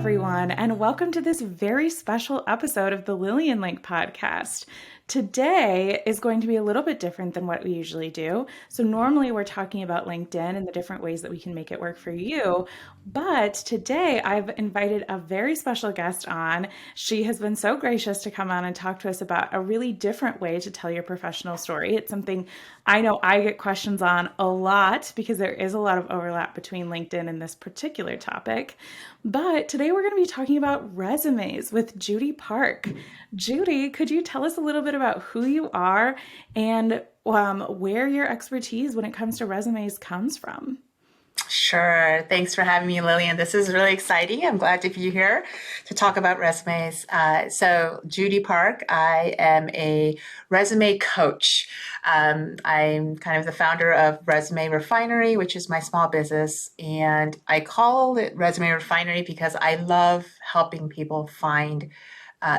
everyone, and welcome to this very special episode of the Lillian Link podcast. Today is going to be a little bit different than what we usually do. So normally we're talking about LinkedIn and the different ways that we can make it work for you. But today I've invited a very special guest on. She has been so gracious to come on and talk to us about a really different way to tell your professional story. It's something I know I get questions on a lot because there is a lot of overlap between LinkedIn and this particular topic. But today we're going to be talking about resumes with Judy Park. Judy, could you tell us a little bit about who you are and where your expertise when it comes to resumes comes from? Sure. Thanks for having me, Lillian. This is really exciting. I'm glad to be here to talk about resumes. So, Judy Park, I am a resume coach. I'm kind of the founder of Resume Refinery, which is my small business. And I call it Resume Refinery because I love helping people find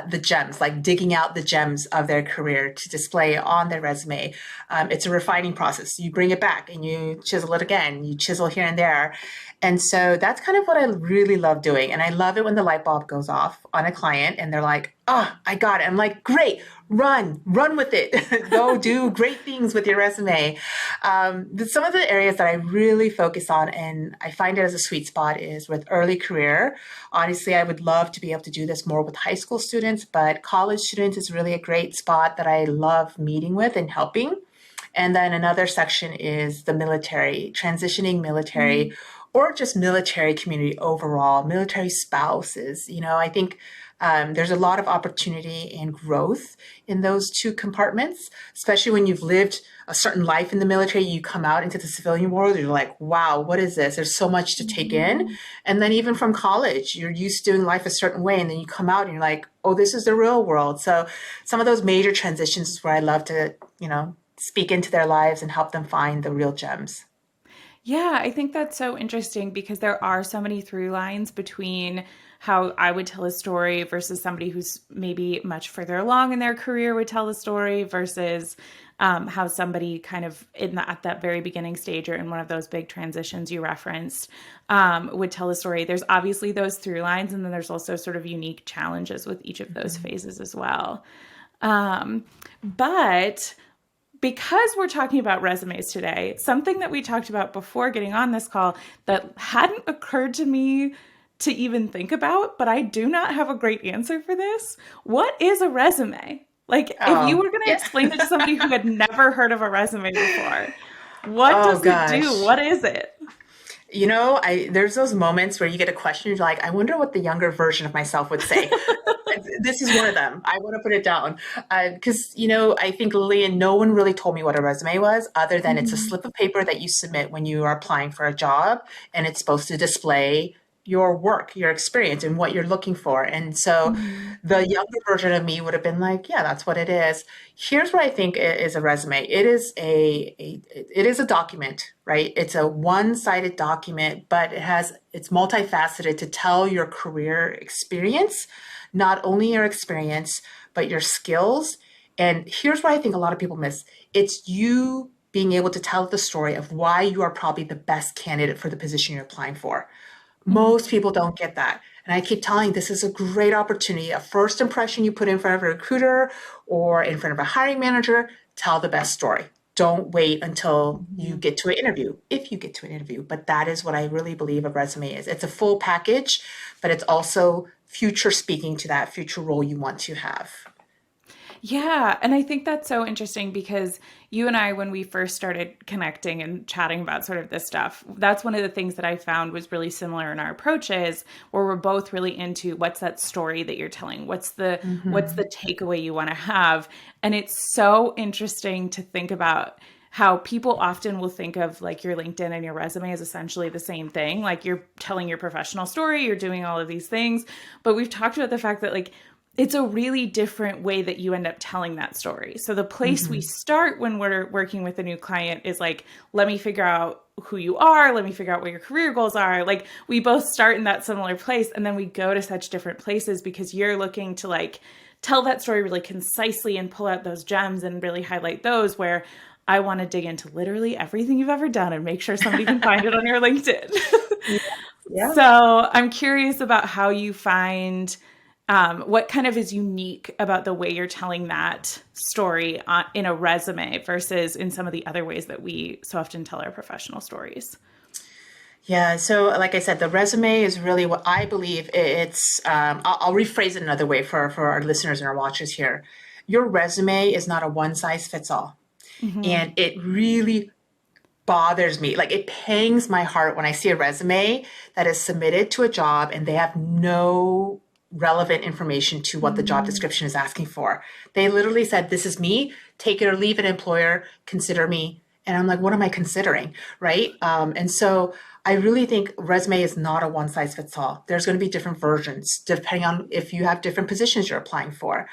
the gems, like digging out the gems of their career to display on their resume. It's a refining process. You bring it back and you chisel it again. You chisel here and there. And so that's kind of what I really love doing. And I love it when the light bulb goes off on a client and they're like, oh, I got it. I'm like, great, run with it. Go do great things with your resume. Some of the areas that I really focus on, and I find it as a sweet spot, is with early career. Honestly, I would love to be able to do this more with high school students, but college students is really a great spot that I love meeting with and helping. And then another section is the military, transitioning military, or just military community overall, military spouses. I think there's a lot of opportunity and growth in those two compartments, especially when you've lived a certain life in the military. You come out into the civilian world, you're like, wow, what is this? There's so much to take in. And then even from college, you're used to doing life a certain way. And then you come out and you're like, oh, this is the real world. So some of those major transitions is where I love to, speak into their lives and help them find the real gems. Yeah, I think that's so interesting because there are so many through lines between how I would tell a story versus somebody who's maybe much further along in their career would tell a story versus how somebody kind of at that very beginning stage or in one of those big transitions you referenced would tell a story. There's obviously those through lines, and then there's also sort of unique challenges with each of those phases as well. But because we're talking about resumes today, something that we talked about before getting on this call that hadn't occurred to me to even think about, but I do not have a great answer for this. What is a resume? Like, if you were going to explain it to somebody who had never heard of a resume before, what does it do? What is it? There's those moments where you get a question, you're like, I wonder what the younger version of myself would say. This is one of them. I want to put it down because, I think, Lillian, no one really told me what a resume was other than it's a slip of paper that you submit when you are applying for a job, and it's supposed to display your work, your experience, and what you're looking for. And so the younger version of me would have been like, yeah, that's what it is. Here's what I think is a resume. It is a document, right? It's a one-sided document, but it's multifaceted to tell your career experience, not only your experience, but your skills. And here's what I think a lot of people miss. It's you being able to tell the story of why you are probably the best candidate for the position you're applying for. Most people don't get that. And I keep telling you, this is a great opportunity. A first impression you put in front of a recruiter or in front of a hiring manager, tell the best story. Don't wait until you get to an interview, if you get to an interview. But that is what I really believe a resume is. It's a full package, but it's also future speaking to that future role you want to have. Yeah. And I think that's so interesting because you and I, when we first started connecting and chatting about sort of this stuff, that's one of the things that I found was really similar in our approaches, where we're both really into what's that story that you're telling? What's the takeaway you want to have? And it's so interesting to think about how people often will think of like your LinkedIn and your resume as essentially the same thing. Like you're telling your professional story, you're doing all of these things. But we've talked about the fact that like it's a really different way that you end up telling that story. So the place we start when we're working with a new client is like, let me figure out who you are. Let me figure out what your career goals are. Like we both start in that similar place, and then we go to such different places because you're looking to like tell that story really concisely and pull out those gems and really highlight those, where I want to dig into literally everything you've ever done and make sure somebody can find it on your LinkedIn. Yeah. So I'm curious about how you find what kind of is unique about the way you're telling that story in a resume versus in some of the other ways that we so often tell our professional stories. Yeah, so like I said, the resume is really what I believe it's. I'll rephrase it another way for our listeners and our watchers here. Your resume is not a one size fits all. Hmm. And it really bothers me. Like it pangs my heart when I see a resume that is submitted to a job and they have no relevant information to what the job Hmm. description is asking for. They literally said, "This is me, take it or leave it, employer, consider me." And I'm like, what am I considering? Right. And so I really think resume is not a one size fits all. There's going to be different versions depending on if you have different positions you're applying for.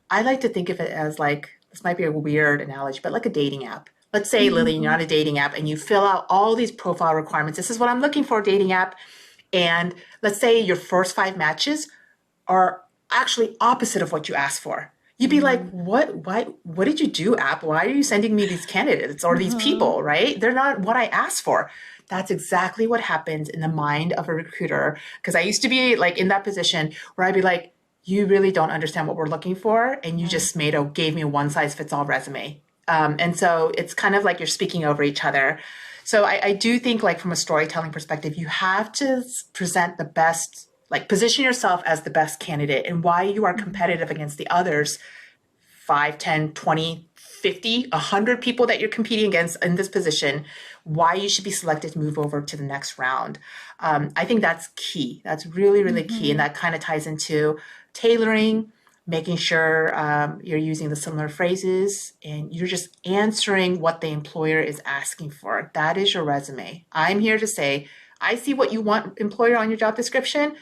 I like to think of it as like, this might be a weird analogy, but like a dating app. Let's say, Lillian, you're Hmm. on a dating app and you fill out all these profile requirements. This is what I'm looking for, a dating app. And let's say your first five matches are actually opposite of what you asked for. You'd be like, Hmm. what? Why? What did you do, app? Why are you sending me these candidates or these Uh-huh. people, right? They're not what I asked for. That's exactly what happens in the mind of a recruiter. Because I used to be like in that position where I'd be like, you really don't understand what we're looking for. And you Yeah. just gave me a one size fits all resume. And so it's kind of like you're speaking over each other. So I do think like from a storytelling perspective, you have to present the best, like position yourself as the best candidate and why you are Hmm. competitive against the others 5, 10, 20, 50, 100 people that you're competing against in this position, why you should be selected to move over to the next round. I think that's key. That's really, really key. And Hmm. that kind of ties into tailoring, making sure you're using the similar phrases and you're just answering what the employer is asking for. That is your resume. I'm here to say, I see what you want, employer, on your job description.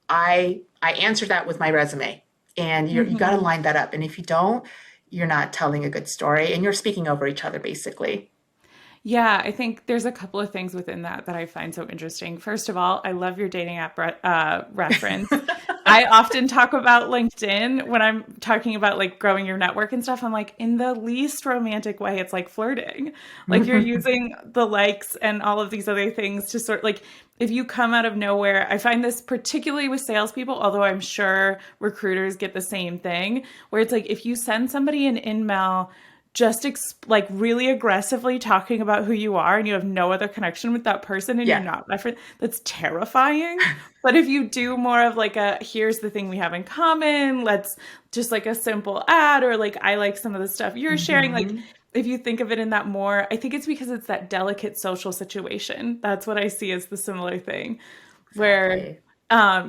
I answer that with my resume, and you got to Hmm. line that up. And if you don't, you're not telling a good story, and you're speaking over each other basically. Yeah, I think there's a couple of things within that that I find so interesting. First of all, I love your dating app reference. I often talk about LinkedIn when I'm talking about like growing your network and stuff. I'm like, in the least romantic way, it's like flirting. Like you're using the likes and all of these other things to sort like if you come out of nowhere, I find this particularly with salespeople, although I'm sure recruiters get the same thing, where it's like if you send somebody an email just like really aggressively talking about who you are and you have no other connection with that person and you're Yeah. not reference, that's terrifying. But if you do more of like a here's the thing we have in common, let's just like a simple ad or like I like some of the stuff you're sharing, like Hmm. if you think of it in that more, I think it's because it's that delicate social situation. That's what I see as the similar thing where Exactly.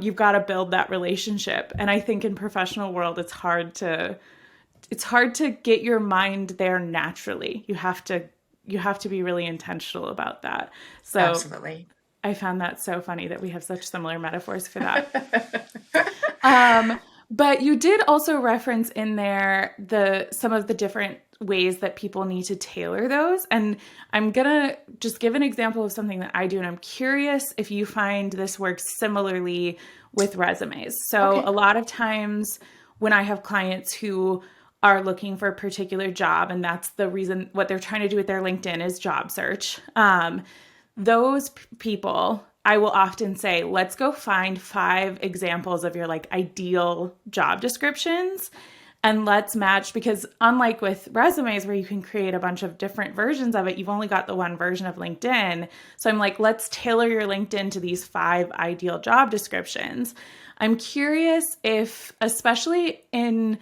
you've got to build that relationship. And I think in professional world, it's hard to get your mind there naturally. You have to be really intentional about that. So Absolutely. I found that so funny that we have such similar metaphors for that. Um, but you did also reference in there the some of the different ways that people need to tailor those. And I'm gonna just give an example of something that I do, and I'm curious if you find this works similarly with resumes. So Okay. a lot of times when I have clients who are looking for a particular job, and that's the reason what they're trying to do with their LinkedIn is job search. Those people, I will often say, let's go find 5 examples of your like ideal job descriptions and let's match because unlike with resumes where you can create a bunch of different versions of it, you've only got the one version of LinkedIn. So I'm like, let's tailor your LinkedIn to these 5 ideal job descriptions. I'm curious if, especially in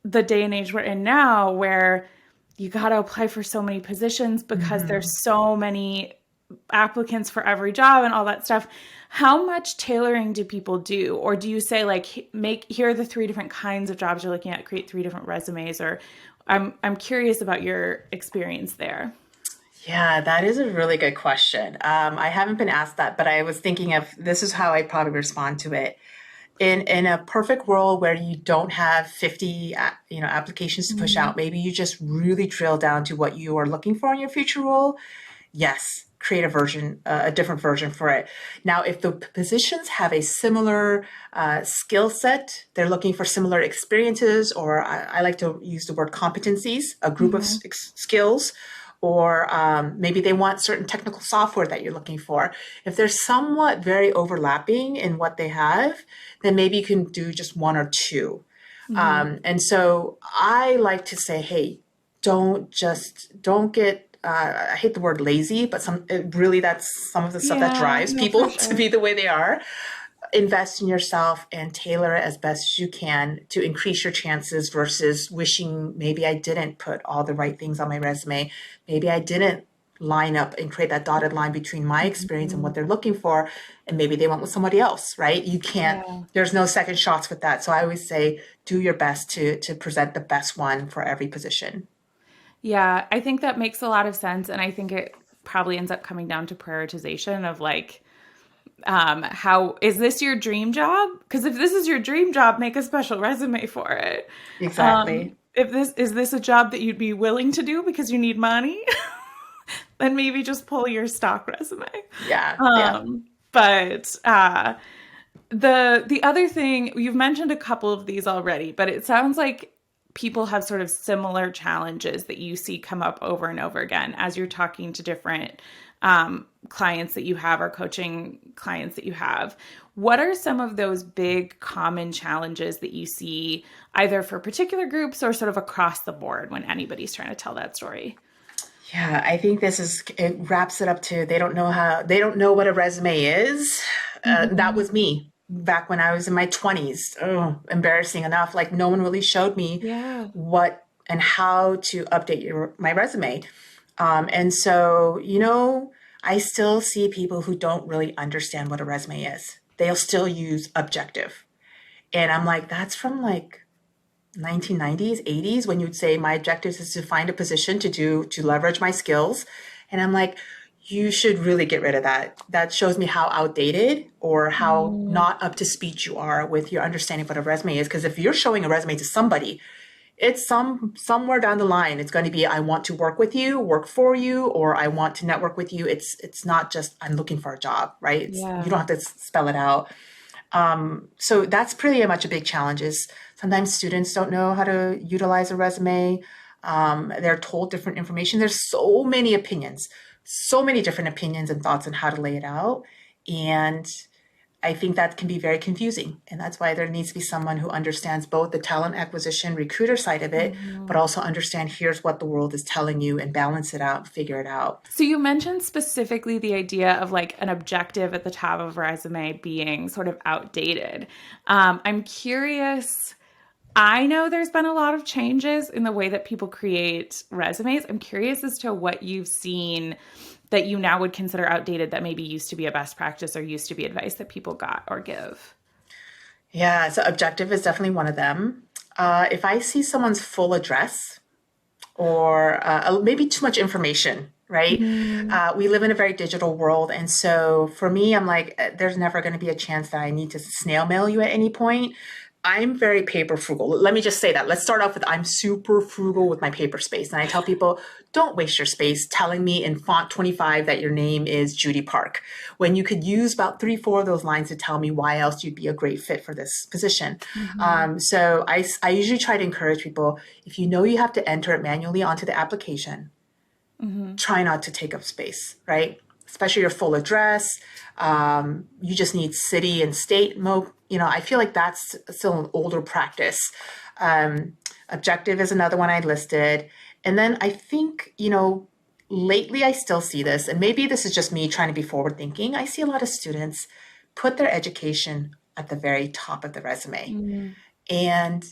the day and age we're in now, where you got to apply for so many positions because Hmm. there's so many applicants for every job and all that stuff. How much tailoring do people do? Or do you say like make here are the 3 different kinds of jobs you're looking at, create 3 different resumes? Or I'm curious about your experience there. Yeah, that is a really good question. I haven't been asked that, but I was thinking of this is how I'd probably respond to it. In a perfect world where you don't have 50 applications to push Mm-hmm. out, maybe you just really drill down to what you are looking for in your future role. Yes, create a version, a different version for it. Now, if the positions have a similar skill set, they're looking for similar experiences, or I like to use the word competencies, a group of Mm-hmm. skills, or maybe they want certain technical software that you're looking for. If they're somewhat very overlapping in what they have, then maybe you can do just one or two. Hmm. And so I like to say, hey, don't get, I hate the word lazy, but really that's some of the stuff that Yeah, drives no, for people to sure. be the way they are. Invest in yourself and tailor it as best as you can to increase your chances versus wishing maybe I didn't put all the right things on my resume. Maybe I didn't line up and create that dotted line between my experience and Hmm. what they're looking for. And maybe they went with somebody else, right? You can't, Yeah. there's no second shots with that. So I always say, do your best to present the best one for every position. Yeah, I think that makes a lot of sense. And I think it probably ends up coming down to prioritization of like, how is this your dream job? Because if this is your dream job, make a special resume for it. Exactly. If this is this a job that you'd be willing to do because you need money, then maybe just pull your stock resume. Yeah. Yeah. But the other thing you've mentioned a couple of these already, but it sounds like people have sort of similar challenges that you see come up over and over again as you're talking to different clients that you have or coaching clients that you have. What are some of those big common challenges that you see either for particular groups or sort of across the board when anybody's trying to tell that story? Yeah, I think it wraps it up to they don't know what a resume is. That Hmm. was me back when I was in my 20s. Oh, embarrassing enough. Like no one really showed me Yeah. what and how to update my resume. And so, I still see people who don't really understand what a resume is. They'll still use objective. And I'm like, that's from like 1990s, 80s, when you'd say my objective is to find a position to leverage my skills. And I'm like, you should really get rid of that. That shows me how outdated or how Mm, not up to speed you are with your understanding of what a resume is. Because if you're showing a resume to somebody, it's somewhere down the line, it's going to be I want to work with you, work for you, or I want to network with you. It's not just I'm looking for a job, right? You yeah. don't have to spell it out. So that's pretty much a big challenge is sometimes students don't know how to utilize a resume. They're told different information. There's so many opinions, so many different opinions and thoughts on how to lay it out. And I think that can be very confusing. And that's why there needs to be someone who understands both the talent acquisition recruiter side of it, but Mhm. also understand here's what the world is telling you and balance it out, figure it out. So you mentioned specifically the idea of like an objective at the top of a resume being sort of outdated. I'm curious. I know there's been a lot of changes in the way that people create resumes. I'm curious as to what you've seen that you now would consider outdated that maybe used to be a best practice or used to be advice that people got or give. Yeah, so objective is definitely one of them. If I see someone's full address, or maybe too much information, right? Mm, We live in a very digital world. And so for me, I'm like, there's never going to be a chance that I need to snail mail you at any point. I'm very paper frugal. Let me just say that. Let's start off with I'm super frugal with my paper space. And I tell people, don't waste your space telling me in font 25 that your name is Judy Park when you could use about three, four of those lines to tell me why else you'd be a great fit for this position. mhm, So I usually try to encourage people if you know you have to enter it manually onto the application, mhm. try not to take up space, right? Especially your full address. You just need city and state. I feel like that's still an older practice. Um, Objective is another one I listed. And then I think, lately I still see this, and maybe this is just me trying to be forward thinking. I see a lot of students put their education at the very top of the resume. Mm, And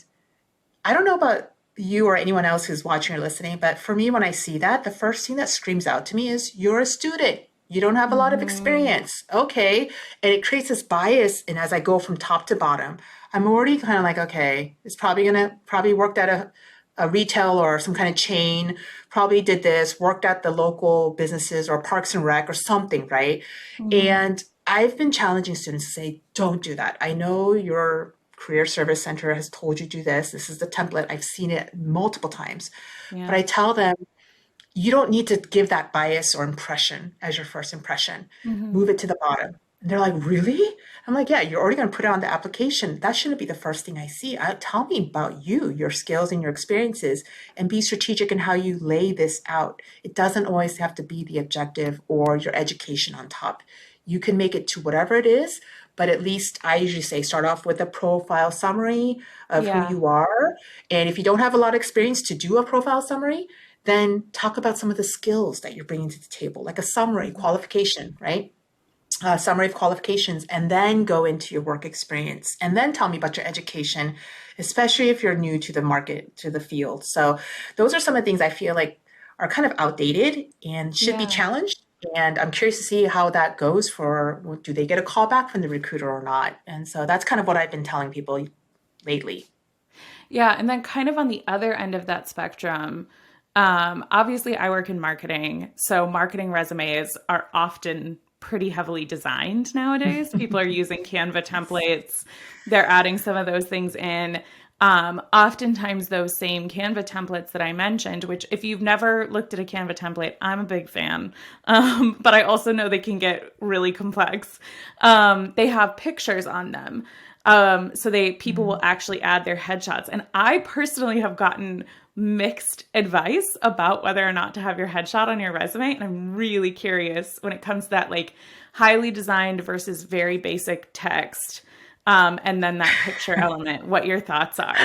I don't know about you or anyone else who's watching or listening, but for me, when I see that, the first thing that screams out to me is, you're a student. You don't have a lot of mhm. experience. Okay. And it creates this bias. And as I go from top to bottom, I'm already kind of like, okay, it's probably worked at a retail or some kind of chain, probably did this, worked at the local businesses or Parks and Rec or something, right? Mhm. And I've been challenging students to say, don't do that. I know your career service center has told you do this. This is the template. I've seen it multiple times. But Yeah. I tell them, you don't need to give that bias or impression as your first impression. Move Mhm. it to the bottom. And they're like, really? I'm like, yeah, you're already going to put it on the application. That shouldn't be the first thing I see. Tell me about you, your skills and your experiences, and be strategic in how you lay this out. It doesn't always have to be the objective or your education on top. You can make it to whatever it is, but at least I usually say start off with a profile summary of who Yeah. you are. And if you don't have a lot of experience to do a profile summary, then talk about some of the skills that you're bringing to the table, like a summary, Mhm. qualification, right? Summary of qualifications, and then go into your work experience, and then tell me about your education, especially if you're new to the market, to the field. So those are some of the things I feel like are kind of outdated and should be Yeah. challenged. And I'm curious to see how that goes for, do they get a call back from the recruiter or not? And so that's kind of what I've been telling people lately. Yeah. And then kind of on the other end of that spectrum, obviously I work in marketing. So marketing resumes are often pretty heavily designed nowadays. People are using Canva templates. They're adding some of those things in. Oftentimes those same Canva templates that I mentioned, which if you've never looked at a Canva template, I'm a big fan. But I also know they can get really complex. They have pictures on them. So they people will Mm. actually add their headshots. And I personally have gotten mixed advice about whether or not to have your headshot on your resume. And I'm really curious when it comes to that like highly designed versus very basic text. And then that picture element, what your thoughts are.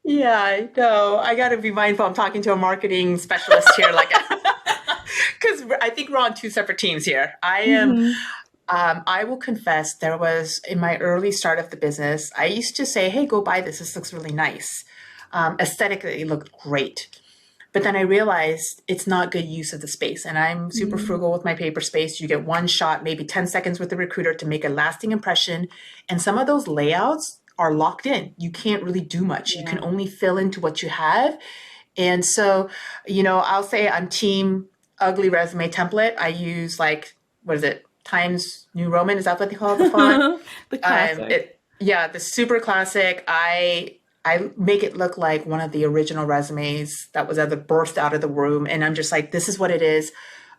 Yeah, I know. I got to be mindful. I'm talking to a marketing specialist here, like, because I think we're on two separate teams here. Hmm. I will confess, there was in my early start of the business, I used to say, hey, go buy this. This looks really nice. Aesthetically, it looked great. But then I realized it's not good use of the space. And I'm super frugal with my paper space. You get one shot, maybe 10 seconds with the recruiter to make a lasting impression. And some of those layouts are locked in. You can't really do much. You can Yeah. only fill into what you have. And so, I'll say I'm team ugly resume template. I use like, what is it? Times New Roman. Is that what they call it, the font? The classic. Yeah, the super classic. I make it look like one of the original resumes that was ever birthed out of the room, and I'm just like, this is what it is.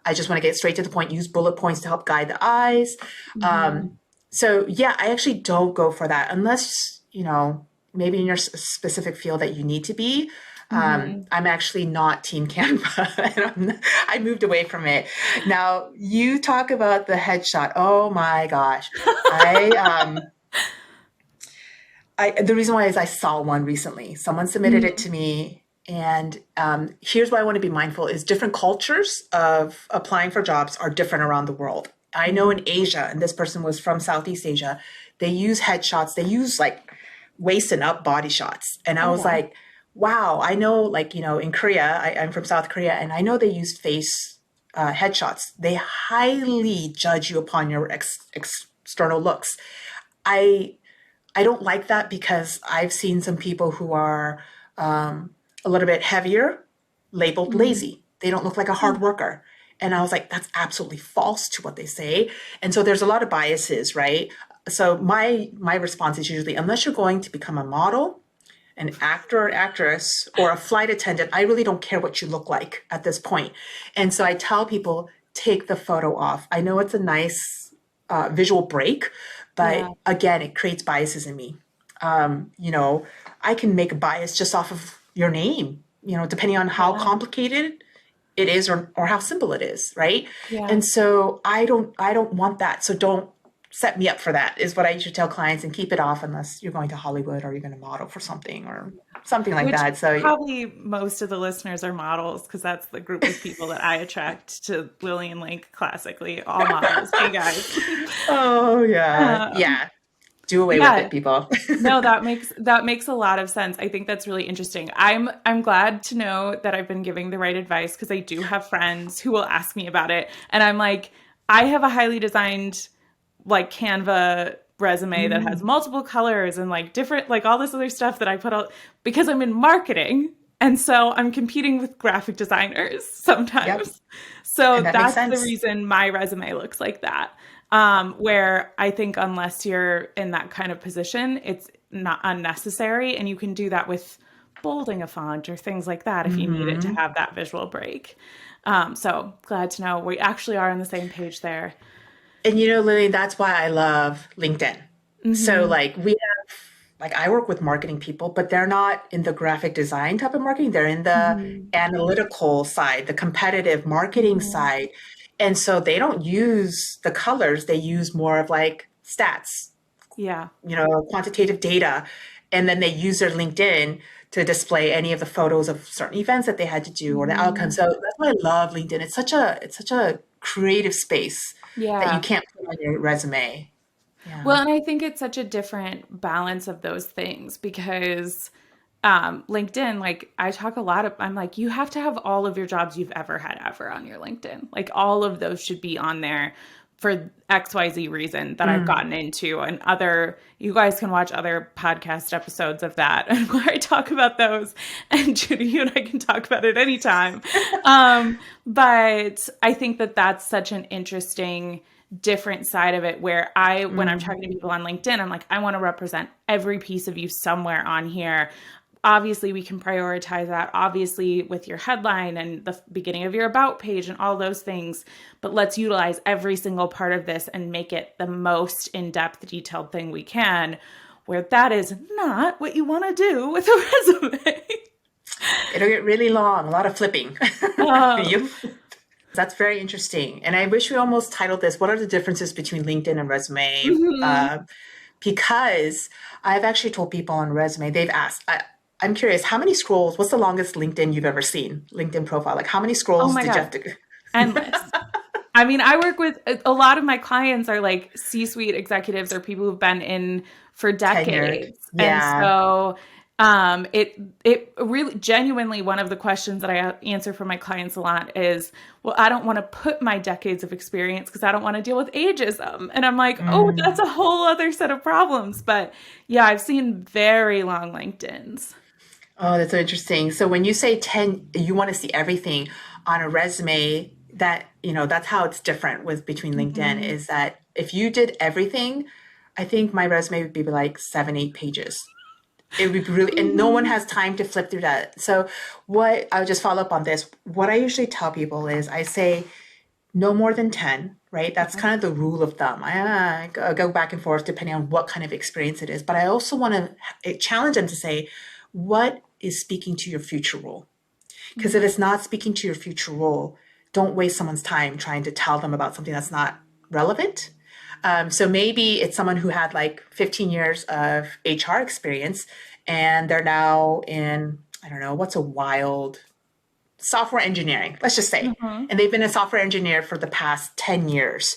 I just want to get straight to the point. Use bullet points to help guide the eyes. Hmm. Um, so yeah, I actually don't go for that unless maybe in your specific field that you need to be. Hmm. I'm actually not Team Canva. And I moved away from it. Now you talk about the headshot. Oh my gosh, I the reason why is I saw one recently. Someone submitted it to me, and here's why I want to be mindful: is different cultures of applying for jobs are different around the world. I know in Asia, and this person was from Southeast Asia, they use headshots. They use like waist and up body shots, and I Oh, was wow. like, wow. I know, like in Korea, I'm from South Korea, and I know they use face headshots. They highly judge you upon your external looks. I I don't like that because I've seen some people who are a little bit heavier labeled Mhm. lazy. They don't look like a hard worker. And I was like, that's absolutely false to what they say. And so there's a lot of biases, right? So my response is usually, unless you're going to become a model, an actor or actress, or a flight attendant, I really don't care what you look like at this point. And so I tell people, take the photo off. I know it's a nice visual break, Yeah. but again, it creates biases in me. Um, you know, I can make a bias just off of your name, depending on how Yeah. complicated it is or how simple it is, right? Yeah. And so I don't want that. So don't set me up for that is what I usually tell clients, and keep it off unless you're going to Hollywood or you're going to model for something or something like Which that. So probably most of the listeners are models because that's the group of people that I attract to Lillian Link classically, all models. Hey guys. oh yeah. Um, Yeah. Do away with yeah. it, people. No, that makes a lot of sense. I think that's really interesting. I'm glad to know that I've been giving the right advice because I do have friends who will ask me about it. And I'm like, I have a highly designed like Canva resume that has Mm, multiple colors and like different like all this other stuff that I put out because I'm in marketing. And so I'm competing with graphic designers yep. sometimes. And So that makes that's the sense. reason my resume looks like that. Where I think unless you're in that kind of position, it's not unnecessary. And you can do that with bolding a font or things like that if you need it to Hmm. have that visual break. So glad to know we actually are on the same page there. And Lily, that's why I love LinkedIn. So Hmm. like like I work with marketing people, but they're not in the graphic design type of marketing. They're in the Hmm. analytical side, the competitive marketing Hmm. side. And so they don't use the colors, they use more of like stats, Yeah. quantitative data. And then they use their LinkedIn to display any of the photos of certain events that they had to do or the outcomes. Hmm. So that's why I love LinkedIn. It's such a creative space that you Yeah. can't put on your resume. Yeah. Well, and I think it's such a different balance of those things because LinkedIn, like I talk a lot of, I'm like, you have to have all of your jobs you've ever had ever on your LinkedIn. Like all of those should be on there for XYZ reason that I've Mm. gotten into. And you guys can watch other podcast episodes of that and where I talk about those. And Judy, you and I can talk about it anytime. But I think that that's such an interesting different side of it where when I'm Mm. talking to people on LinkedIn, I'm like, I want to represent every piece of you somewhere on here. Obviously, we can prioritize that, obviously, with your headline and the beginning of your about page and all those things. But let's utilize every single part of this and make it the most in depth, detailed thing we can, where that is not what you want to do with a resume. It'll get really long, a lot of flipping. You, um, that's very interesting. And I wish we almost titled this, What are the differences between LinkedIn and resume? mhm. Because I've actually told people on resume, they've asked, I'm curious, how many scrolls, what's the longest LinkedIn you've ever seen? LinkedIn profile, like how many Oh scrolls my did you have God, to? endless. I mean, I work with a lot of my clients are like C-suite executives or people who've been in for Tenured. decades. And Yeah. so it really genuinely one of the questions that I answer for my clients a lot is, well, I don't want to put my decades of experience because I don't want to deal with ageism. And I'm like, oh, that's Mm. a whole other set of problems. But yeah, I've seen very long LinkedIn's. Oh, that's so interesting. So when you say 10, you want to see everything on a resume that's how it's different with between LinkedIn Hmm. is that if you did everything, I think my resume would be like 7, 8 pages. It would be really, and no one Hmm. has time to flip through that. So I'll just follow up on this. What I usually tell people is I say no more than 10, right? That's Okay. kind of the rule of thumb. I go back and forth depending on what kind of experience it is. But I also want to challenge them to say, what is speaking to your future role? Because if it's not speaking to your future role, don't waste someone's time trying to tell them about something that's not relevant. So maybe it's someone who had like 15 years of HR experience and they're now in, I don't know, what's a wild software engineering, let's just say. Hmm. And they've been a software engineer for the past 10 years.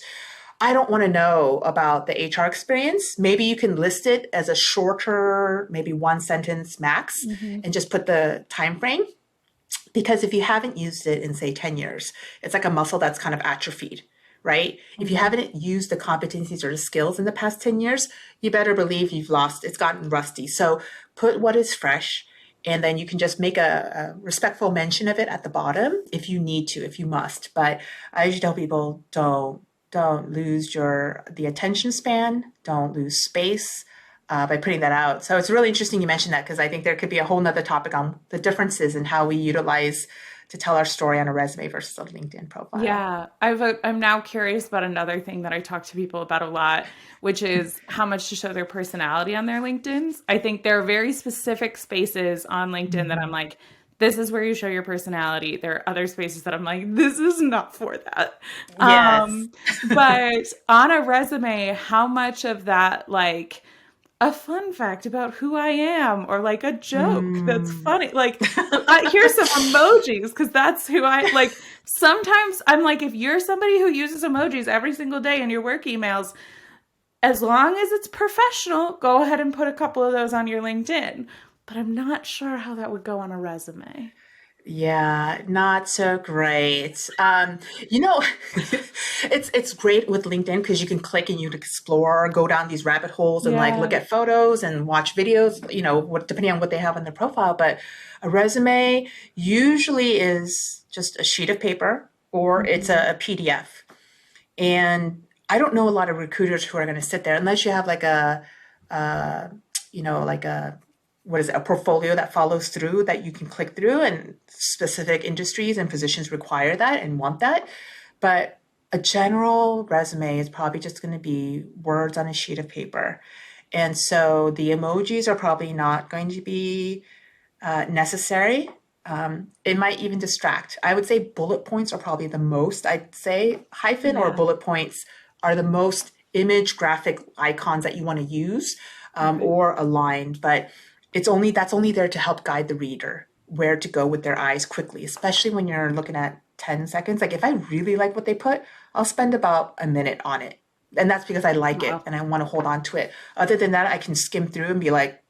I don't want to know about the HR experience. Maybe you can list it as a shorter, maybe one sentence max, Hmm. and just put the time frame. Because if you haven't used it in, say, 10 years, it's like a muscle that's kind of atrophied, right? If you Hmm. haven't used the competencies or the skills in the past 10 years, you better believe it's gotten rusty. So put what is fresh, and then you can just make a respectful mention of it at the bottom if you need to, if you must. But I usually tell people don't lose the attention span, don't lose space by putting that out. So it's really interesting you mentioned that because I think there could be a whole nother topic on the differences in how we utilize to tell our story on a resume versus a LinkedIn profile. Yeah, I'm now curious about another thing that I talk to people about a lot, which is how much to show their personality on their LinkedIn's. I think there are very specific spaces on LinkedIn that I'm Mhm. like, this is where you show your personality. There are other spaces that I'm like, this is not for that. Yes. But on a resume, how much of that like a fun fact about who I am or like a joke that's Mm. funny. Like, here's some emojis because that's who I like. Sometimes I'm like, if you're somebody who uses emojis every single day in your work emails, as long as it's professional, go ahead and put a couple of those on your LinkedIn. But I'm not sure how that would go on a resume. Yeah, not so great. You know, it's great with LinkedIn because you can click and you can explore, go down these rabbit holes and like look Yeah. at photos and watch videos, depending on what they have on their profile. But a resume usually is just a sheet of paper or it's Hmm. a PDF. And I don't know a lot of recruiters who are going to sit there unless you have like uh, like what is it, a portfolio that follows through that you can click through and specific industries and positions require that and want that. But a general resume is probably just going to be words on a sheet of paper. And so the emojis are probably not going to be necessary. It might even distract. I would say bullet points are probably the most, I'd say hyphen or Yeah. bullet points are the most image graphic icons that you want to use, Okay. or aligned, but that's only there to help guide the reader where to go with their eyes quickly, especially when you're looking at 10 seconds. Like if I really like what they put, I'll spend about a minute on it. And that's because I like it Wow. and I want to hold on to it. Other than that, I can skim through and be like,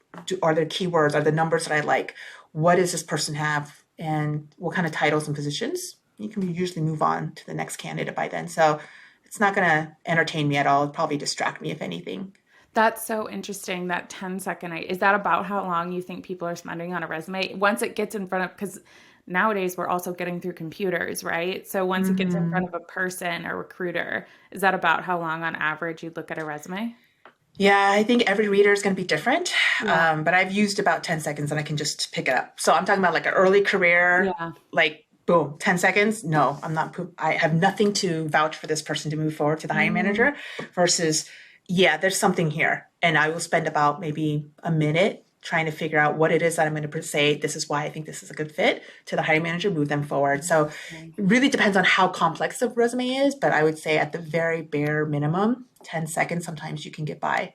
are there keywords? Are the numbers that I like? What does this person have? And what kind of titles and positions? You can usually move on to the next candidate by then. So it's not going to entertain me at all. It'll probably distract me, if anything. That's so interesting. That 10-second, is that about how long you think people are spending on a resume? Once it gets in front of, because nowadays we're also getting through computers, right? So once it gets in front Hmm. of a person or recruiter, is that about how long on average you'd look at a resume? Yeah, I think every reader is going to be different. Yeah. But I've used about 10 seconds and I can just pick it up. So I'm talking about like an early career, Yeah. like boom, 10 seconds. No, I'm not, I have nothing to vouch for this person to move forward to the hiring Mm, manager versus, yeah, there's something here. And I will spend about maybe a minute trying to figure out what it is that I'm going to say. This is why I think this is a good fit to the hiring manager, move them forward. So interesting. it really depends on how complex the resume is, but I would say at the very bare minimum, 10 seconds, sometimes you can get by.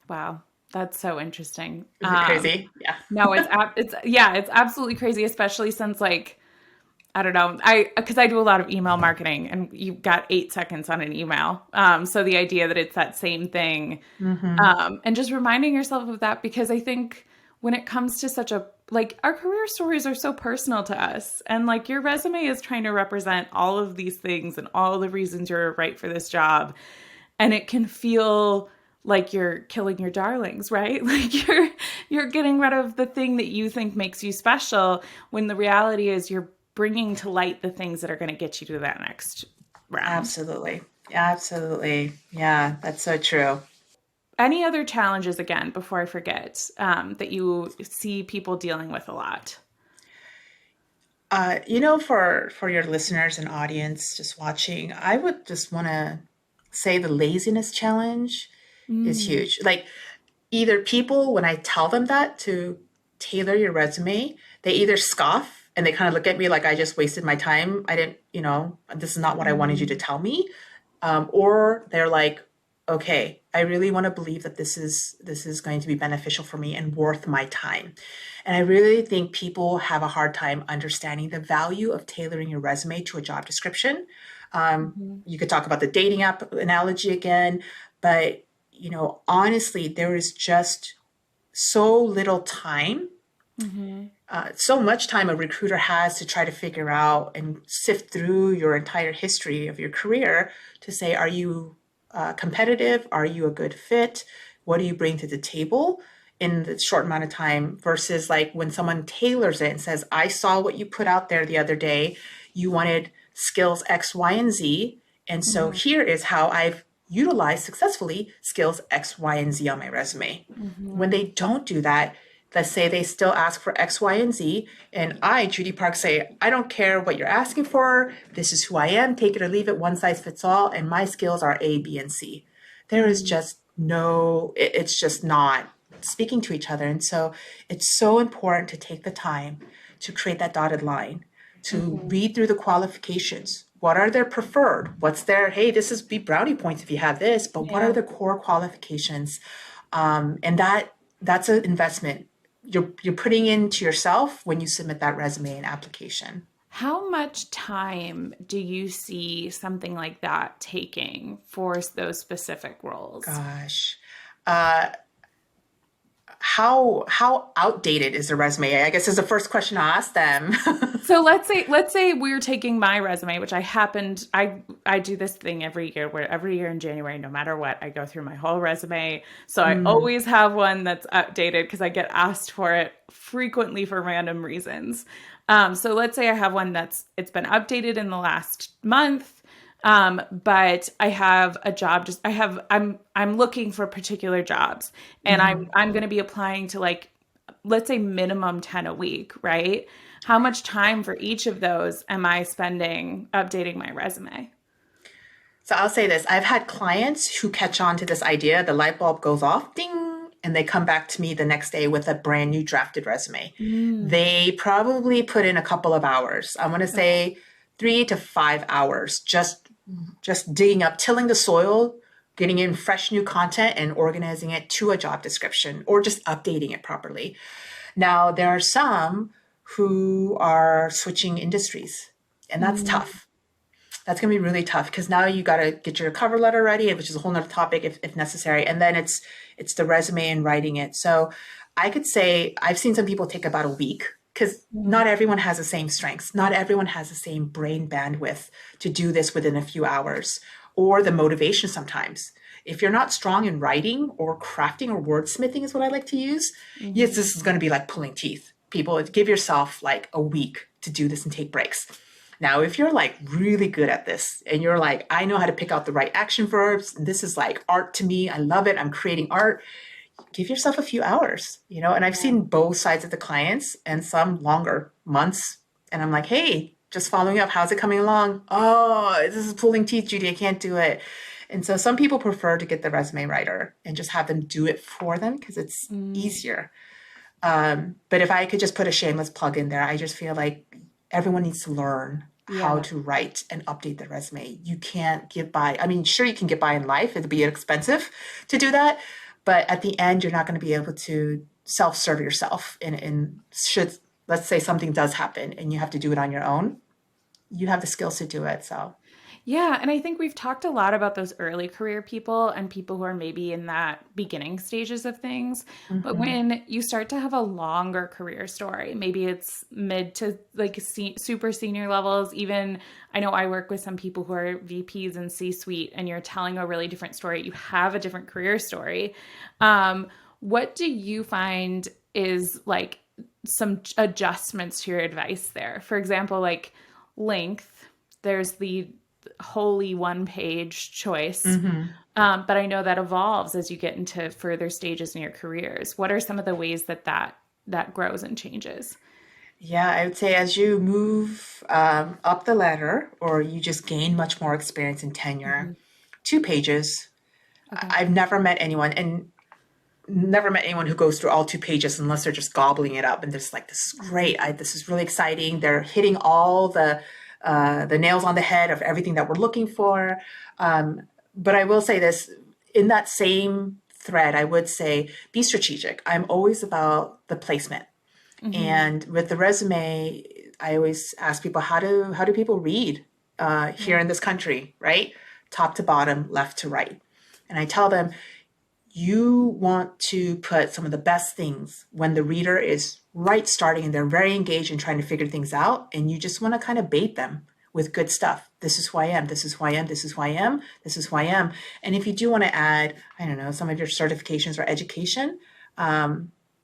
Wow. That's so interesting. Is it crazy? Yeah. No, it's yeah, it's absolutely crazy, especially since like I don't know. Because I do a lot of email marketing and you've got 8 seconds on an email. So the idea that it's that same thing, Hmm. and just reminding yourself of that, because I think when it comes to such a, like, our career stories are so personal to us. And like your resume is trying to represent all of these things and all the reasons you're right for this job. And it can feel like you're killing your darlings, right? Like you're getting rid of the thing that you think makes you special when the reality is you're bringing to light the things that are going to get you to that next round. Absolutely. Absolutely. Yeah, that's so true. Any other challenges, again, before I forget, that you see people dealing with a lot? For your listeners and audience just watching, I would just want to say the laziness challenge is Mm, huge. Like either people, when I tell them that to tailor your resume, they either scoff and they kind of look at me like I just wasted my time. I didn't, this is not what I wanted you to mm, tell me. Or they're like, okay, I really want to believe that this is going to be beneficial for me and worth my time. And I really think people have a hard time understanding the value of tailoring your resume to a job description. mhm, You could talk about the dating app analogy again, but honestly, there is just so little time, mhm, so much time a recruiter has to try to figure out and sift through your entire history of your career to say, are you competitive? Are you a good fit? What do you bring to the table in the short amount of time? Versus like when someone tailors it and says, I saw what you put out there the other day. You wanted skills X, Y, and Z. And so mhm, here is how I've utilized successfully skills X, Y, and Z on my resume. When mhm, they don't do that, let's say they still ask for X, Y, and Z, and I, Judy Park, say, I don't care what you're asking for. This is who I am. Take it or leave it. One size fits all. And my skills are A, B, and C. There is mm, just it's just not speaking to each other. And so it's so important to take the time to create that dotted line, to mhm. read through the qualifications. What are their preferred? What's their, hey, this is be brownie points if you have this, but what are Yeah. the core qualifications? And that's an investment you're putting into yourself when you submit that resume and application. How much time do you see something like that taking for those specific roles? Gosh. Uh, how outdated is the resume? I guess is the first question I'll ask them. So let's say we're taking my resume, which I do this thing every year where every year in January, no matter what, I go through my whole resume. So I Mm, always have one that's updated because I get asked for it frequently for random reasons. So let's say I have one it's been updated in the last month. But I have a job just I'm looking for particular jobs and mhm. I'm going to be applying to, like, let's say minimum 10 a week, right? How much time for each of those am I spending updating my resume? So I'll say this. I've had clients who catch on to this idea, the light bulb goes off, ding, and they come back to me the next day with a brand new drafted resume. Mm, They probably put in a couple of hours. I'm going to okay. say 3 to 5 hours just digging up, tilling the soil, getting in fresh new content and organizing it to a job description or just updating it properly. Now, there are some who are switching industries, and that's Mm, tough. That's going to be really tough because now you got to get your cover letter ready, which is a whole nother topic if necessary. And then it's the resume and writing it. So I could say I've seen some people take about a week because mm, not everyone has the same strengths. Not everyone has the same brain bandwidth to do this within a few hours or the motivation sometimes. If you're not strong in writing or crafting or wordsmithing is what I like to use, yes, mhm. this is going to be like pulling teeth. People, give yourself like a week to do this and take breaks. Now, if you're like really good at this and you're like, I know how to pick out the right action verbs, and this is like art to me, I love it, I'm creating art, give yourself a few hours, you know? And I've Yeah. seen both sides of the clients and some longer, months. And I'm like, hey, just following up, how's it coming along? Oh, this is pulling teeth, Judy, I can't do it. And so some people prefer to get the resume writer and just have them do it for them because it's Mm, easier. But if I could just put a shameless plug in there, I just feel like everyone needs to learn how yeah. to write and update their resume. You can't get by. I mean, sure, you can get by in life. It'd be expensive to do that. But at the end, you're not going to be able to self-serve yourself. And should, let's say something does happen and you have to do it on your own, you have the skills to do it. So, Yeah, and I think we've talked a lot about those early career people and people who are maybe in that beginning stages of things. But mhm. when you start to have a longer career story, maybe it's mid to like super senior levels, even I know I work with some people who are VPs and C-suite, and you're telling a really different story. You have a different career story. What do you find is like some adjustments to your advice there? For example, like length, there's the wholly one page choice. Mhm. But I know that evolves as you get into further stages in your careers. What are some of the ways that that grows and changes? Yeah, I would say as you move up the ladder or you just gain much more experience and tenure, Hmm. 2 pages. Okay. I've never met anyone and never met anyone who goes through all 2 pages unless they're just gobbling it up and just like, this is great. This is really exciting. They're hitting all the nails on the head of everything that we're looking for. But I will say this in that same thread, I would say be strategic. I'm always about the placement. Hmm. And with the resume, I always ask people, how do people read here Yeah. in this country, right? Top to bottom, left to right. And I tell them, you want to put some of the best things when the reader is right starting and they're very engaged and trying to figure things out. And you just want to kind of bait them with good stuff. This is who I am. This is who I am. This is who I am. This is who I am. And if you do want to add, I don't know, some of your certifications or education,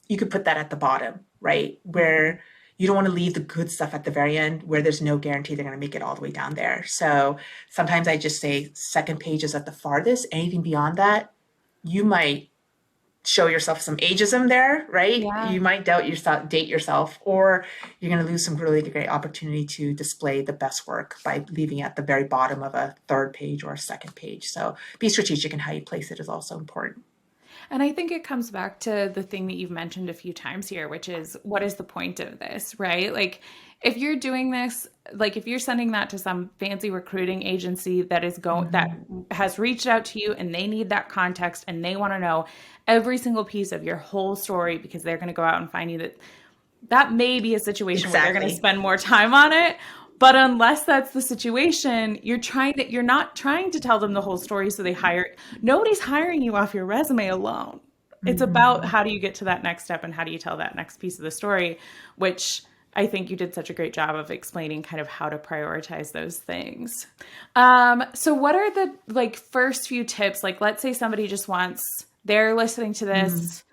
you could put that at the bottom, right? Hmm. Where you don't want to leave the good stuff at the very end where there's no guarantee they're going to make it all the way down there. So sometimes I just say second page is at the farthest. Anything beyond that, you might show yourself some ageism there, right? Yeah. You might date yourself, or you're going to lose some really great opportunity to display the best work by leaving it at the very bottom of a third page or a second page. So be strategic in how you place it is also important. And I think it comes back to the thing that you've mentioned a few times here, which is what is the point of this, right? Like, if you're doing this, like if you're sending that to some fancy recruiting agency that is going that Mm-hmm. has reached out to you and they need that context and they want to know every single piece of your whole story because they're going to go out and find you, that may be a situation where they're going to Exactly. spend more time on it. But unless that's the situation, you're not trying to tell them the whole story so they hire. Nobody's hiring you off your resume alone. It's about Mm-hmm. how do you get to that next step and how do you tell that next piece of the story, which I think you did such a great job of explaining kind of how to prioritize those things. So what are the like first few tips? Like let's say somebody just wants, they're listening to Mm-hmm. this,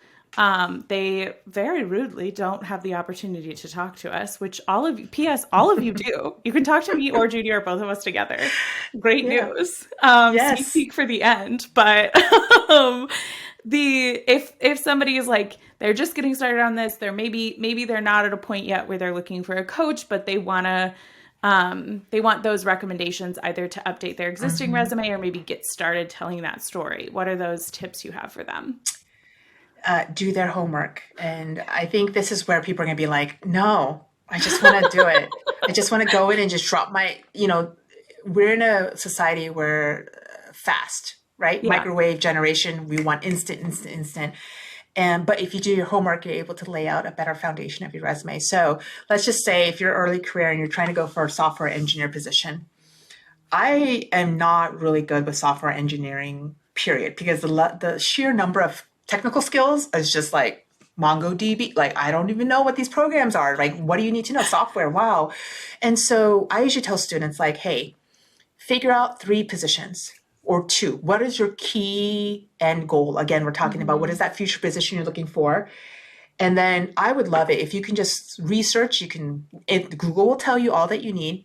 they very rudely don't have the opportunity to talk to us, which all of you, P.S., all of you do. You can talk to me or Judy or both of us together. Great Yeah. news. Sneak Yes. peek for the end, but the if somebody is like they're just getting started on this, they're maybe they're not at a point yet where they're looking for a coach, but they want to They want those recommendations either to update their existing Mhm. resume or maybe get started telling that story. What are those tips you have for them? Do their homework. And I think this is where people are going to be like, no, I just want to do it. I just want to go in and just drop we're in a society where fast, right? Yeah. Microwave generation, we want instant, instant, instant. But if you do your homework, you're able to lay out a better foundation of your resume. So let's just say if you're early career and you're trying to go for a software engineer position, I am not really good with software engineering, period, because the sheer number of technical skills is just like MongoDB. Like, I don't even know what these programs are. Like, what do you need to know? Software, wow. And so I usually tell students, like, hey, figure out three positions or two. What is your key end goal? Again, we're talking about what is Hmm. that future position you're looking for? And then I would love it if you can just research, Google will tell you all that you need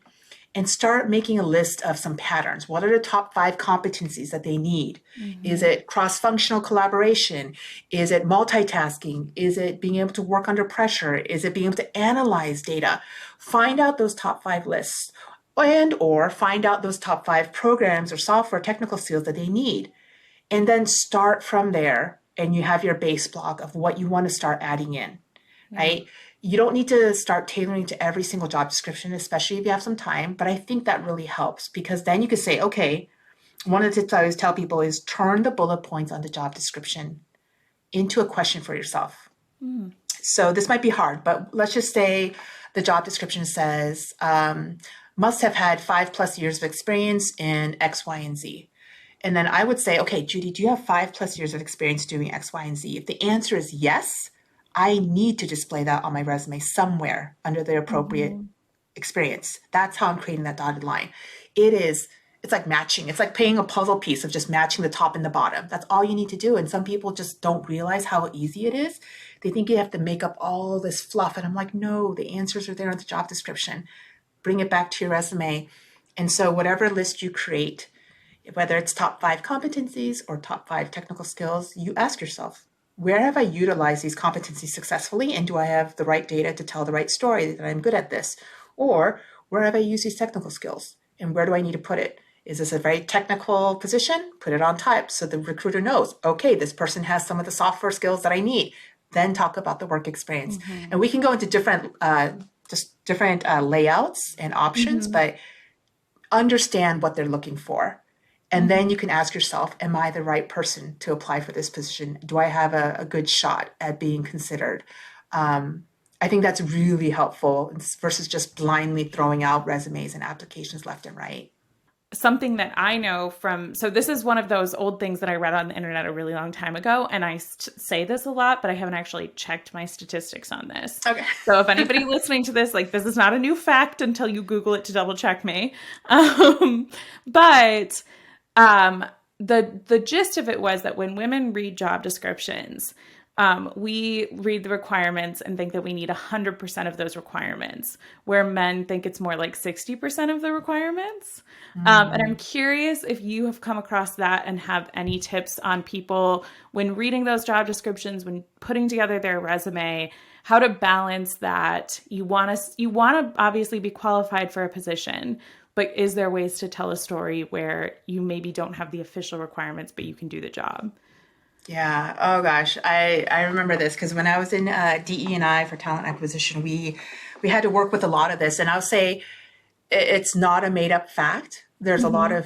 and start making a list of some patterns. What are the top five competencies that they need? Is Hmm. it cross functional collaboration? Is it multitasking? Is it being able to work under pressure? Is it being able to analyze data? Find out those top five lists and or find out those top five programs or software technical skills that they need, and then start from there, and you have your base block of what you want to start adding in, Yeah. right? You don't need to start tailoring to every single job description, especially if you have some time. But I think that really helps because then you could say, okay, one of the tips I always tell people is turn the bullet points on the job description into a question for yourself. Mm. So this might be hard, but let's just say the job description says, must have had 5+ years of experience in X, Y, and Z. And then I would say, okay, Judy, do you have 5+ years of experience doing X, Y, and Z? If the answer is yes, I need to display that on my resume somewhere under the appropriate Hmm. experience. That's how I'm creating that dotted line. It is, it's like matching. It's like playing a puzzle piece of just matching the top and the bottom. That's all you need to do. And some people just don't realize how easy it is. They think you have to make up all this fluff. And I'm like, no, the answers are there in the job description. Bring it back to your resume. And so, whatever list you create, whether it's top five competencies or top five technical skills, you ask yourself, where have I utilized these competencies successfully? And do I have the right data to tell the right story that I'm good at this? Or where have I used these technical skills? And where do I need to put it? Is this a very technical position? Put it on type so the recruiter knows, okay, this person has some of the software skills that I need. Then talk about the work experience. And Hmm. we can go into different layouts and options, Hmm. but understand what they're looking for. And then Hmm. you can ask yourself, am I the right person to apply for this position? Do I have a good shot at being considered? Um, I think that's really helpful versus just blindly throwing out resumes and applications left and right. Something that I know from, so this is one of those old things that I read on the internet a really long time ago. And I say this a lot, but I haven't actually checked my statistics on this. Okay. So if anybody listening to this, like this is not a new fact until you Google it to double check me. But um, the gist of it was that when women read job descriptions, we read the requirements and think that we need 100% of those requirements, where men think it's more like 60% of the requirements. And I'm Mm. curious if you have come across that and have any tips on people when reading those job descriptions, when putting together their resume, how to balance that. You want to obviously be qualified for a position, but is there ways to tell a story where you maybe don't have the official requirements, but you can do the job? Yeah. Oh gosh, I remember this because when I was in DE&I for talent acquisition, we had to work with a lot of this, and I'll say it's not a made up fact. There's a lot Hmm.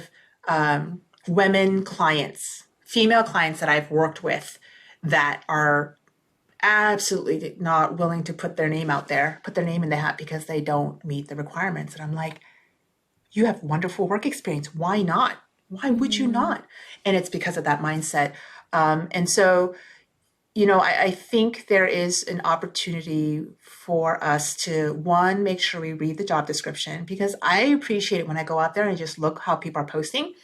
of women clients, female clients that I've worked with that are absolutely not willing to put their name out there, put their name in the hat because they don't meet the requirements. And I'm like, you have wonderful work experience. Why not? Why would you Hmm. not? And it's because of that mindset. And so, I think there is an opportunity for us to, one, make sure we read the job description because I appreciate it when I go out there and just look how people are posting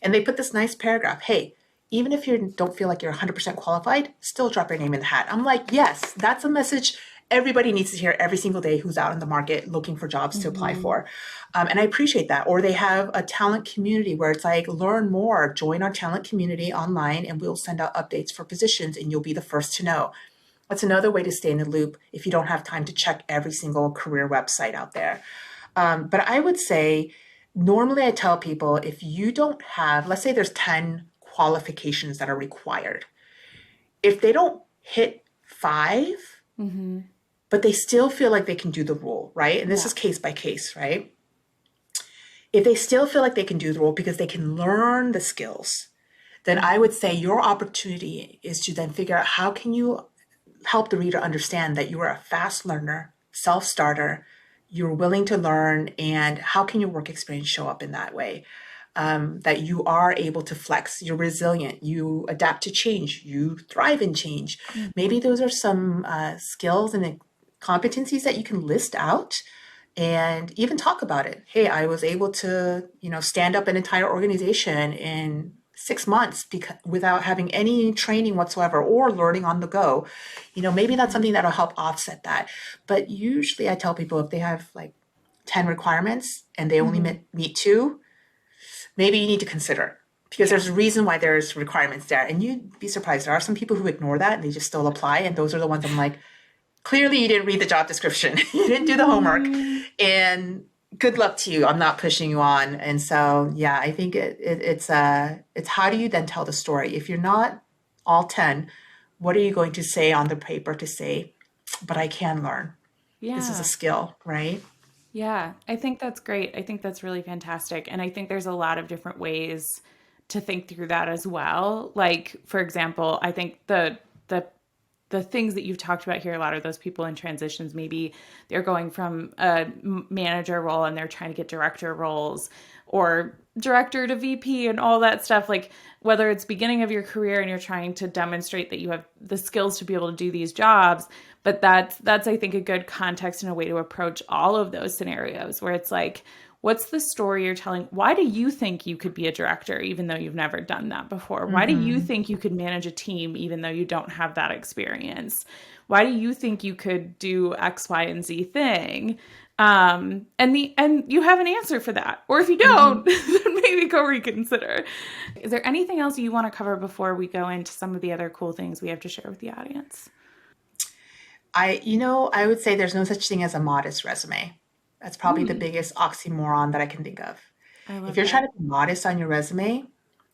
and they put this nice paragraph. Hey, even if you don't feel like you're 100% qualified, still drop your name in the hat. I'm like, yes, that's a message everybody needs to hear every single day who's out in the market looking for jobs to apply Hmm. for. And I appreciate that. Or they have a talent community where it's like, learn more, join our talent community online, and we'll send out updates for positions and you'll be the first to know. That's another way to stay in the loop if you don't have time to check every single career website out there. But I would say, normally I tell people if you don't have, let's say there's 10 qualifications that are required. If they don't hit five, Mm-hmm. but they still feel like they can do the role, right? And this Yeah. is case by case, right? If they still feel like they can do the role because they can learn the skills, then I Mm-hmm. would say your opportunity is to then figure out how can you help the reader understand that you are a fast learner, self-starter, you're willing to learn, and how can your work experience show up in that way? That you are able to flex, you're resilient, you adapt to change, you thrive in change. Mm-hmm. Maybe those are some skills and competencies that you can list out and even talk about it. Hey, I was able to, stand up an entire organization in 6 months because without having any training whatsoever or learning on the go. Maybe that's Mm-hmm. something that'll help offset that. But usually I tell people if they have like 10 requirements and they only Mm-hmm. meet two, maybe you need to consider because Yeah. there's a reason why there's requirements there. And you'd be surprised. There are some people who ignore that and they just still apply. And those are the ones I'm like, clearly you didn't read the job description. You didn't do the homework. Mm-hmm. And good luck to you. I'm not pushing you on. And so, yeah, I think it's how do you then tell the story? If you're not all 10, what are you going to say on the paper to say, but I can learn. This is a Yeah. skill, right? Yeah, I think that's great. I think that's really fantastic. And I think there's a lot of different ways to think through that as well. Like, for example, I think the the things that you've talked about here, a lot of those people in transitions, maybe they're going from a manager role and they're trying to get director roles or director to VP and all that stuff. Like whether it's beginning of your career and you're trying to demonstrate that you have the skills to be able to do these jobs, but that's I think a good context and a way to approach all of those scenarios where it's like, what's the story you're telling? Why do you think you could be a director even though you've never done that before? Why do you Mm-hmm. think you could manage a team even though you don't have that experience? Why do you think you could do X, Y, and Z thing? And you have an answer for that. Or if you don't, Mm-hmm. then maybe go reconsider. Is there anything else you want to cover before we go into some of the other cool things we have to share with the audience? I would say there's no such thing as a modest resume. That's probably the Hmm, biggest oxymoron that I can think of. I If love you're trying that. to be modest on your resume,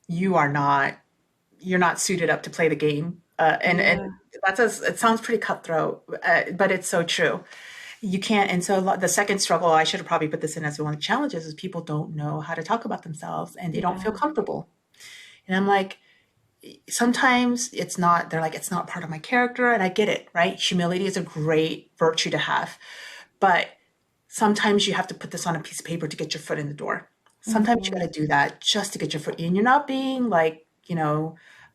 you are not you're not suited up to play the game. And Yeah. it sounds pretty cutthroat, but it's so true. You can't. And so the second struggle, I should have probably put this in as one of the challenges, is people don't know how to talk about themselves and they don't feel Yeah. comfortable. And I'm like, sometimes it's not, they're like, it's not part of my character. And I get it, right? Humility is a great virtue to have. But sometimes you have to put this on a piece of paper to get your foot in the door. Sometimes you got Hmm. to do that just to get your foot in. You're not being like, you're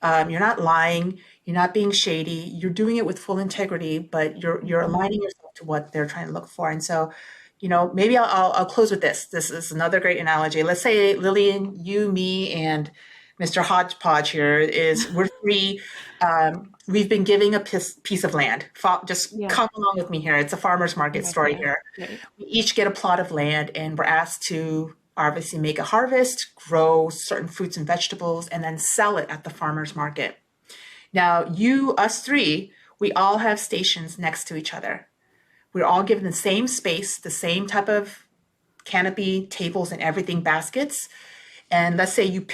not lying. You're not being shady. You're doing it with full integrity, but you're Hmm. aligning yourself to what they're trying to look for. And so, maybe I'll close with this. This is another great analogy. Let's say Lillian, you, me, and Mr. Hodgepodge here is we're three. We've been giving a piece of land. Just Yeah. come along with me here. It's a farmer's I market love story that. here. Right. We each get a plot of land and we're asked to obviously make a harvest, grow certain fruits and vegetables, and then sell it at the farmer's market. Now, us three, we all have stations next to each other. We're all given the same space, the same type of canopy, tables, and everything, baskets. And let's say you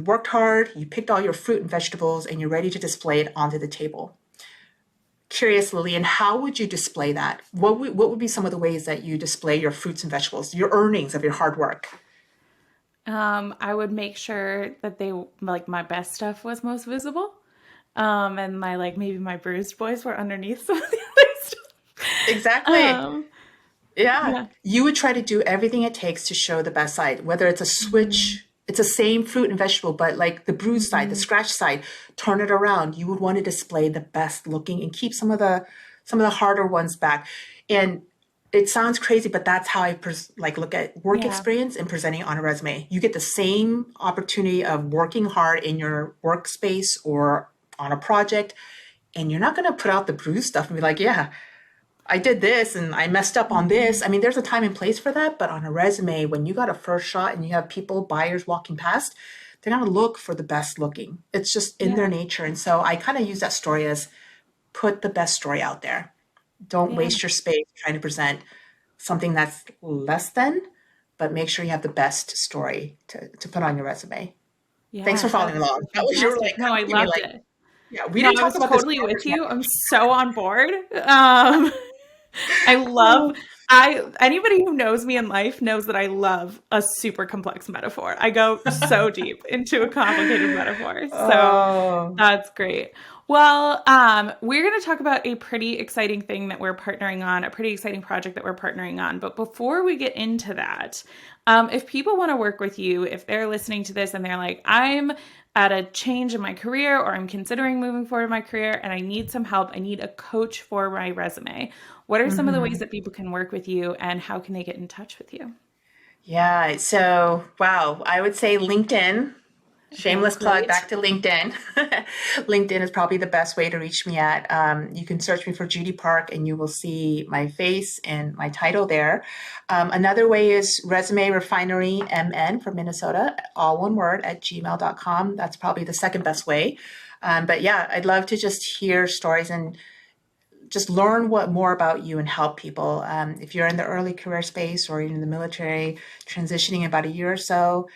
worked hard, you picked all your fruit and vegetables, and you're ready to display it onto the table. Curious, Lillian, how would you display that? What would be some of the ways that you display your fruits and vegetables, your earnings of your hard work? I would make sure that they like my best stuff was most visible. And my like maybe my bruised boys were underneath some of the other stuff. Exactly. Um, Yeah. yeah. You would try to do everything it takes to show the best side, whether it's a Hmm. switch, it's the same fruit and vegetable, but like the bruised side, the Hmm. scratch side, turn it around. You would want to display the best looking and keep some of the harder ones back. And it sounds crazy, but that's how like look at work Yeah. experience and presenting on a resume. You get the same opportunity of working hard in your workspace or on a project, and you're not going to put out the bruised stuff and be like, yeah, I did this and I messed up on Hmm. this. I mean, there's a time and place for that, but on a resume, when you got a first shot and you have people, buyers walking past, they're going to look for the best looking. It's just in their Yeah. nature. And so I kind of use that story as put the best story out there. Don't Yeah. waste your space trying to present. something that's less than, but make sure you have the best story to put on your resume. Thanks for Yeah, following that's along. That was your fantastic. like No, I looking at me loved like, it. yeah, we No, didn't I talk was about this totally before with this you. I'm morning. so on board. I love I anybody who knows me in life knows that I love a super complex metaphor. I go so deep into a complicated metaphor. So Oh, that's great. Well, we're going to talk about a pretty exciting thing that we're partnering on, a pretty exciting project that we're partnering on. But before we get into that, if people want to work with you, if they're listening to this and they're like, I'm at a change in my career or I'm considering moving forward in my career and I need some help, I need a coach for my resume. What are some of the ways mhm. that people can work with you and how can they get in touch with you? Yeah. So, wow, I would say LinkedIn. Okay, Shameless plug great. back to LinkedIn. LinkedIn is probably the best way to reach me at. You can search me for Judy Park and you will see my face and my title there. Another way is resume refinery mn from Minnesota, all one word at gmail.com. That's probably the second best way. But yeah, I'd love to just hear stories and just learn what more about you and help people. If you're in the early career space or in the military, transitioning in about a year or so,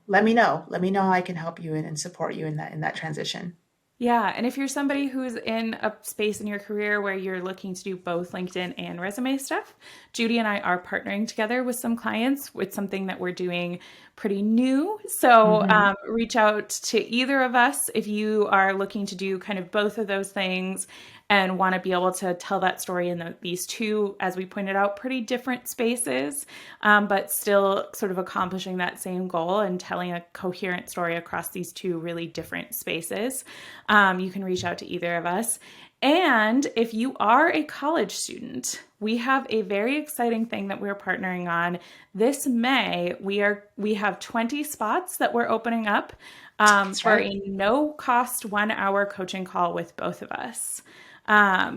let me know. Let me know how I can help you and support you in that transition. Yeah, and if you're somebody who's in a space in your career where you're looking to do both LinkedIn and resume stuff, Judy and I are partnering together with some clients with something that we're doing pretty new. So Hmm. reach out to either of us if you are looking to do kind of both of those things and want to be able to tell that story in these two, as we pointed out, pretty different spaces, but still sort of accomplishing that same goal and telling a coherent story across these two really different spaces. You can reach out to either of us. And if you are a college student, we have a very exciting thing that we're partnering on this May. We have 20 spots that we're opening up That's for right. a no cost 1 hour coaching call with both of us.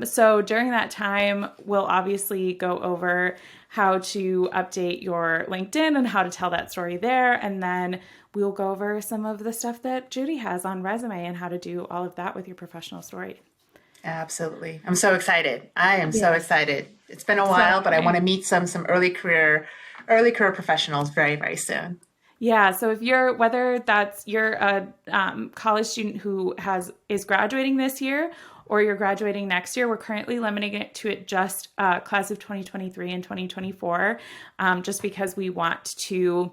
So during that time, we'll obviously go over how to update your LinkedIn and how to tell that story there. And then we'll go over some of the stuff that Judy has on resume and how to do all of that with your professional story. Absolutely. I'm so excited. I am so Yes, excited. It's been a so while, am but I want I. to meet some early career professionals very, very soon. Yeah, so if you're whether that's you're a college student who has is graduating this year or you're graduating next year, we're currently limiting it to just class of 2023 and 2024, just because we want to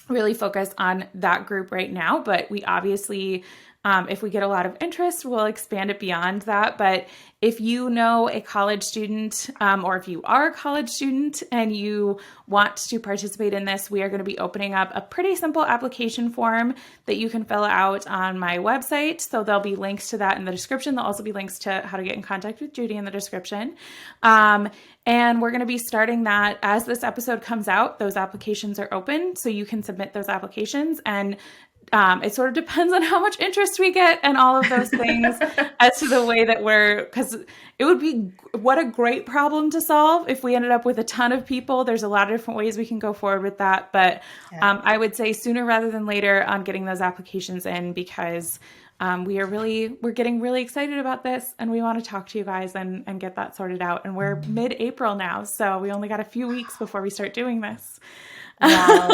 really focus on that group right now. But we obviously, if we get a lot of interest, we'll expand it beyond that. But if you know a college student, or if you are a college student and you want to participate in this, we are going to be opening up a pretty simple application form that you can fill out on my website. So there'll be links to that in the description. There'll also be links to how to get in contact with Judy in the description. Um, and we're going to be starting that as this episode comes out. Those applications are open, so you can submit those applications. And it sort of depends on how much interest we get and all of those things as to the way that because it would be what a great problem to solve if we ended up with a ton of people. There's a lot of different ways we can go forward with that. But Yeah. I would say sooner rather than later on getting those applications in because we're getting really excited about this and we want to talk to you guys and get that sorted out. And we're mid-April now, so we only got a few weeks before we start doing this. Wow.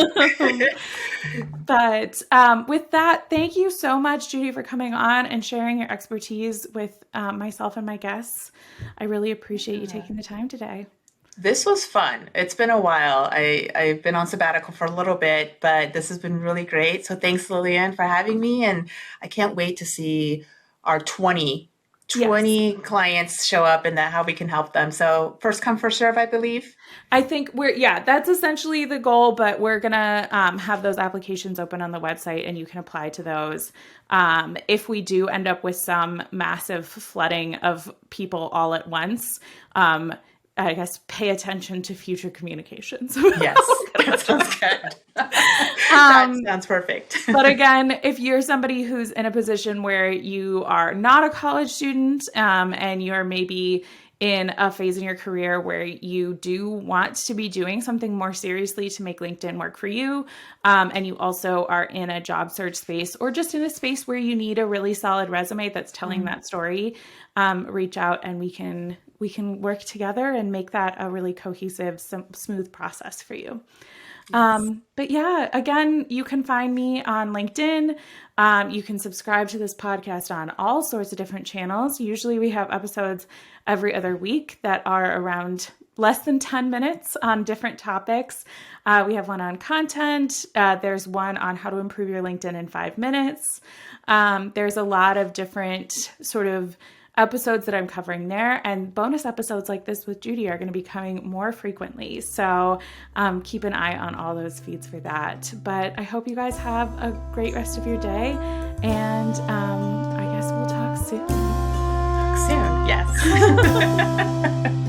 But with that, thank you so much, Judy, for coming on and sharing your expertise with myself and my guests. I really appreciate you taking the time today. This was fun. It's been a while. I've been on sabbatical for a little bit, but this has been really great. So thanks, Lillian, for having me. And I can't wait to see our Yes. twenty clients show up and that how we can help them. So first come, first serve, I believe. I think that's essentially the goal, but we're going to have those applications open on the website and you can apply to those. If we do end up with some massive flooding of people all at once, I guess pay attention to future communications. Yes, that sounds good. That um, sounds perfect. but again, if you're somebody who's in a position where you are not a college student and you're maybe in a phase in your career where you do want to be doing something more seriously to make LinkedIn work for you, and you also are in a job search space or just in a space where you need a really solid resume that's telling that story, reach out and we can work together and make that a really cohesive, smooth process for you. Yes. But yeah, again, you can find me on LinkedIn. You can subscribe to this podcast on all sorts of different channels. Usually we have episodes every other week that are around less than 10 minutes on different topics. We have one on content. There's one on how to improve your LinkedIn in 5 minutes. There's a lot of different sort of episodes that I'm covering there, and bonus episodes like this with Judy are going to be coming more frequently. So keep an eye on all those feeds for that. But I hope you guys have a great rest of your day, and I guess we'll talk soon. Talk soon. Yes.